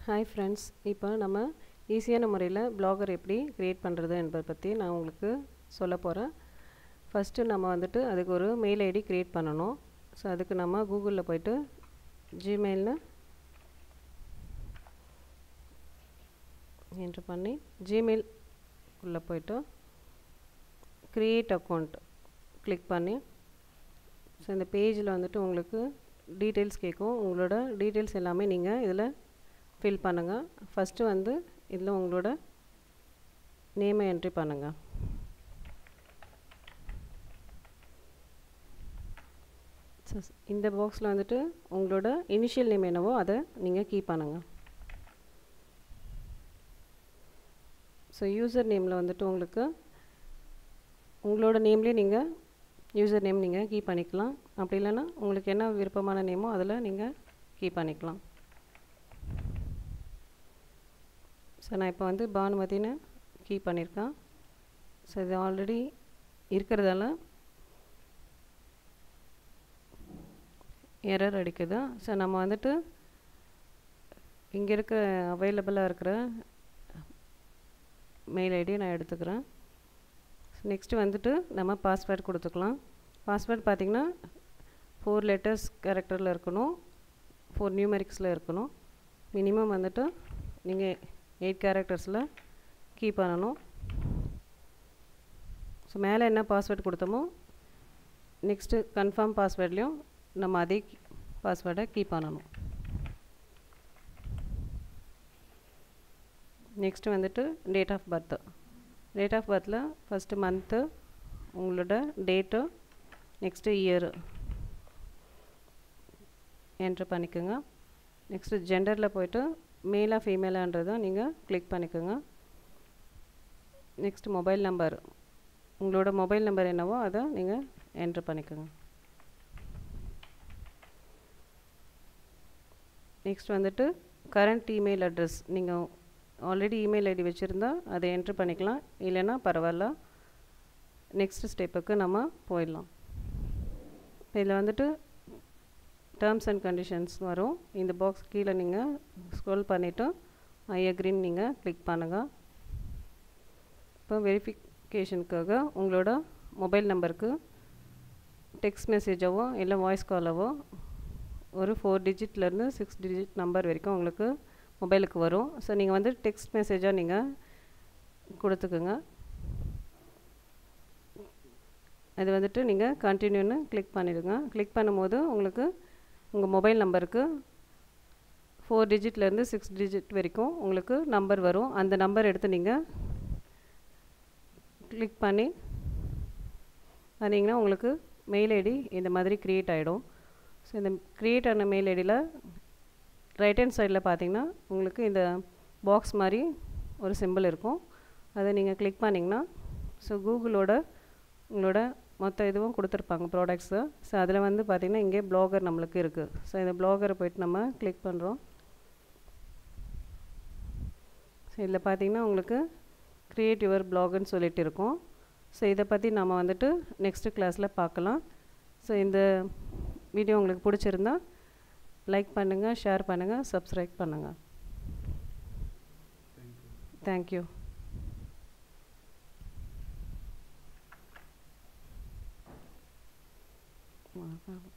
Hi friends, இப்போ நம்ம ஈஸியான முறையில் blogger எப்படி கிரியேட் பண்ணுறது என்பதை பற்றி நான் உங்களுக்கு சொல்ல போகிறேன். ஃபஸ்ட்டு நம்ம வந்துட்டு அதுக்கு ஒரு மெயில் ஐடி கிரியேட் பண்ணணும். ஸோ அதுக்கு நம்ம கூகுளில் போய்ட்டு ஜிமெயில்னு என்ட்ரு பண்ணி ஜிமெயில் உள்ளே போய்ட்டு க்ரியேட் அக்கௌண்ட் கிளிக் பண்ணி ஸோ இந்த பேஜில் வந்துட்டு உங்களுக்கு டீட்டெயில்ஸ் கேட்கும். உங்களோட டீட்டெயில்ஸ் எல்லாமே நீங்கள் இதில் ஃபில் பண்ணுங்கள். ஃபஸ்ட்டு வந்து இதில் உங்களோட நேமை என்ட்ரி பண்ணுங்கள். இந்த பாக்ஸில் வந்துட்டு உங்களோட இனிஷியல் நேம் என்னவோ அதை நீங்கள் கீப் பண்ணுங்கள். ஸோ யூசர் நேமில் வந்துட்டு உங்களுக்கு உங்களோட நேம்லேயே நீங்கள் யூசர் நேம் நீங்கள் கீப் பண்ணிக்கலாம். அப்படி இல்லைன்னா உங்களுக்கு என்ன விருப்பமான நேமோ அதில் நீங்கள் கீப் பண்ணிக்கலாம். ஸோ நான் இப்போ வந்து பானுமதின்னு கீப் பண்ணியிருக்கேன். ஸோ இது ஆல்ரெடி இருக்கிறதால எரர் அடிக்குது. ஸோ நம்ம வந்துட்டு இங்கே இருக்கிற அவைலபிளாக இருக்கிற மெயில் ஐடி நான் எடுத்துக்கிறேன். நெக்ஸ்ட்டு வந்துட்டு நம்ம பாஸ்வேர்ட் கொடுத்துக்கலாம். பாஸ்வேர்ட் பார்த்திங்கன்னா 4 லெட்டர்ஸ் கேரக்டரில் இருக்கணும், 4 நியூமெரிக்ஸில் இருக்கணும். மினிமம் வந்துட்டு நீங்கள் 8 கேரக்டர்ஸில் கீப் பண்ணணும். ஸோ மேலே என்ன பாஸ்வேர்ட் கொடுத்தோமோ நெக்ஸ்ட்டு கன்ஃபார்ம் பாஸ்வேர்ட்லேயும் நம்ம அதே பாஸ்வேர்டை கீப் பண்ணணும். நெக்ஸ்ட்டு வந்துட்டு date of birth. Date of பர்த்தில் ஃபஸ்ட்டு மந்த்து, உங்களோட டேட்டு, நெக்ஸ்ட்டு இயரு என்ட்ரு பண்ணிக்கோங்க. நெக்ஸ்ட்டு ஜெண்டரில் போய்ட்டு மேலாக ஃபீமேலான்றதை நீங்கள் கிளிக் பண்ணிக்கோங்க. நெக்ஸ்ட் மொபைல் நம்பர், உங்களோட மொபைல் நம்பர் என்னவோ அதை நீங்கள் என்ட்ரு பண்ணிக்கோங்க. நெக்ஸ்ட் வந்துட்டு கரண்ட் இமெயில் அட்ரஸ், நீங்கள் ஆல்ரெடி இமெயில் ஐடி வச்சுருந்தா அதை என்ட்ரு பண்ணிக்கலாம், இல்லைன்னா பரவாயில்ல. நெக்ஸ்ட் ஸ்டெப்புக்கு நம்ம போயிடலாம். இதில் வந்துட்டு டேர்ம்ஸ் அண்ட் கண்டிஷன்ஸ் வரும். இந்த பாக்ஸ் கீழே நீங்கள் ஸ்க்ரோல் பண்ணிவிட்டு ஐ அக்ரின்னு நீங்கள் கிளிக் பண்ணுங்கள். இப்போ வெரிஃபிகேஷனுக்காக உங்களோட மொபைல் நம்பருக்கு டெக்ஸ்ட் மெசேஜாவோ இல்லை வாய்ஸ் காலாவோ ஒரு 4 டிஜிட்லேருந்து 6 டிஜிட் நம்பர் வரைக்கும் உங்களுக்கு மொபைலுக்கு வரும். ஸோ நீங்கள் வந்து டெக்ஸ்ட் மெசேஜாக நீங்கள் கொடுத்துக்குங்க. அது வந்துட்டு நீங்கள் கண்டினியூன்னு கிளிக் பண்ணிடுங்க. கிளிக் பண்ணும்போது உங்களுக்கு உங்கள் மொபைல் நம்பருக்கு 4 டிஜிட்லேருந்து 6 டிஜிட் வரைக்கும் உங்களுக்கு நம்பர் வரும். அந்த நம்பர் எடுத்து நீங்கள் கிளிக் பண்ணி பண்ணிங்கன்னா உங்களுக்கு மெயில் ஐடி இந்த மாதிரி க்ரியேட் ஆகிடும். ஸோ இந்த க்ரியேட் ஆன மெயில் ஐடியில் ரைட் ஹேண்ட் சைடில் பார்த்தீங்கன்னா உங்களுக்கு இந்த பாக்ஸ் மாதிரி ஒரு சிம்பிள் இருக்கும். அதை நீங்கள் கிளிக் பண்ணிங்கன்னா ஸோ கூகுளோட உங்களோட மொத்த இதுவும் கொடுத்துருப்பாங்க ப்ராடக்ட்ஸு. ஸோ அதில் வந்து பார்த்திங்கன்னா இங்கே ப்ளாகர் நம்மளுக்கு இருக்குது. ஸோ இந்த ப்ளாகரை போய்ட்டு நம்ம கிளிக் பண்ணுறோம். ஸோ இதில் பார்த்திங்கன்னா உங்களுக்கு க்ரியேட் யுவர் ப்ளாகுன்னு சொல்லிட்டு இருக்கோம். ஸோ இதை பற்றி நம்ம வந்துட்டு நெக்ஸ்ட்டு கிளாஸில் பார்க்கலாம். ஸோ இந்த வீடியோ உங்களுக்கு பிடிச்சிருந்தா லைக் பண்ணுங்கள், ஷேர் பண்ணுங்கள், சப்ஸ்கிரைப் பண்ணுங்கள். தேங்க்யூ. Wow.